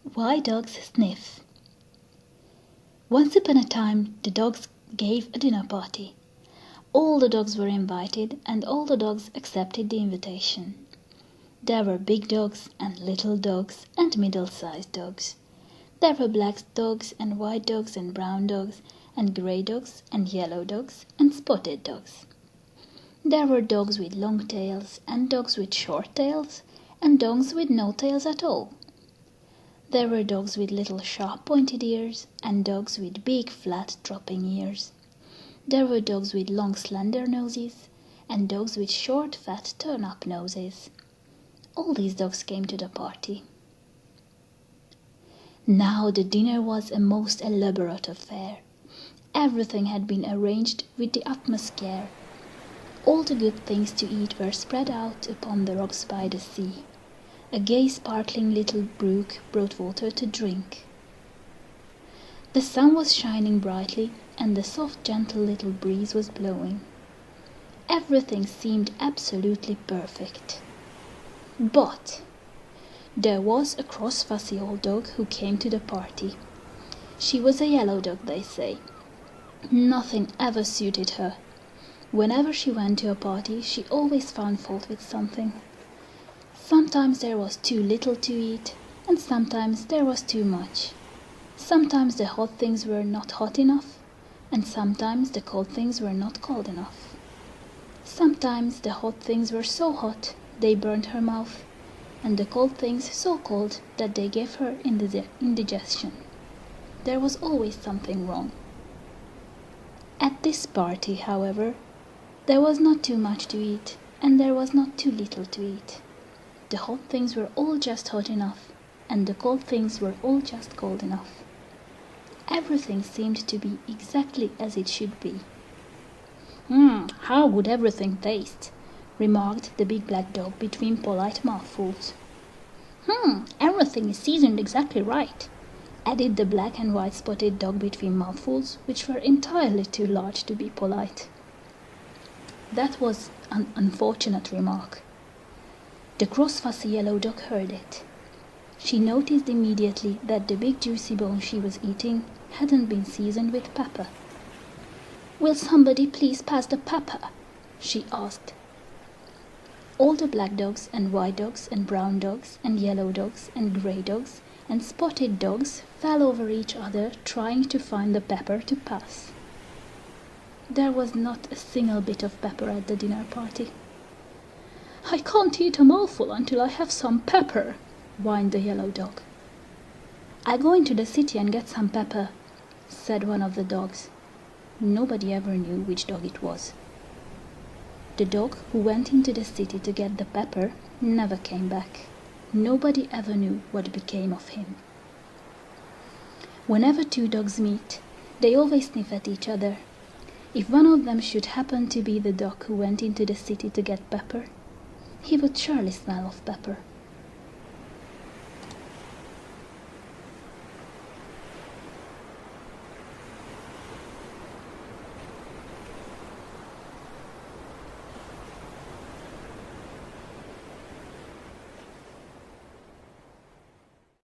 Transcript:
Why Dogs Sniff. Once upon a time the dogs gave a dinner party. All the dogs were invited and all the dogs accepted the invitation. There were big dogs and little dogs and middle-sized dogs. There were black dogs and white dogs and brown dogs and grey dogs and yellow dogs and spotted dogs. There were dogs with long tails and dogs with short tails and dogs with no tails at all. There were dogs with little sharp pointed ears and dogs with big flat dropping ears. There were dogs with long slender noses and dogs with short fat turn-up noses. All these dogs came to the party. Now the dinner was a most elaborate affair. Everything had been arranged with the utmost care. All the good things to eat were spread out upon the rocks by the sea. A gay sparkling little brook brought water to drink. The sun was shining brightly and the soft gentle little breeze was blowing. Everything seemed absolutely perfect. But there was a cross fussy old dog who came to the party. She was a yellow dog, they say. Nothing ever suited her. Whenever she went to a party she always found fault with something. Sometimes there was too little to eat, and sometimes there was too much. Sometimes the hot things were not hot enough, and sometimes the cold things were not cold enough. Sometimes the hot things were so hot they burned her mouth, and the cold things so cold that they gave her indigestion. There was always something wrong. At this party, however, there was not too much to eat, and there was not too little to eat. The hot things were all just hot enough, and the cold things were all just cold enough. Everything seemed to be exactly as it should be. How would everything taste?" remarked the big black dog between polite mouthfuls. Everything is seasoned exactly right," added the black and white spotted dog between mouthfuls, which were entirely too large to be polite. That was an unfortunate remark. The cross fussy yellow dog heard it. She noticed immediately that the big juicy bone she was eating hadn't been seasoned with pepper. "Will somebody please pass the pepper?" she asked. All the black dogs and white dogs and brown dogs and yellow dogs and grey dogs and spotted dogs fell over each other trying to find the pepper to pass. There was not a single bit of pepper at the dinner party. "I can't eat a mouthful until I have some pepper," whined the yellow dog. "I'll go into the city and get some pepper," said one of the dogs. Nobody ever knew which dog it was. The dog who went into the city to get the pepper never came back. Nobody ever knew what became of him. Whenever two dogs meet, they always sniff at each other. If one of them should happen to be the dog who went into the city to get pepper, he would surely smell of pepper.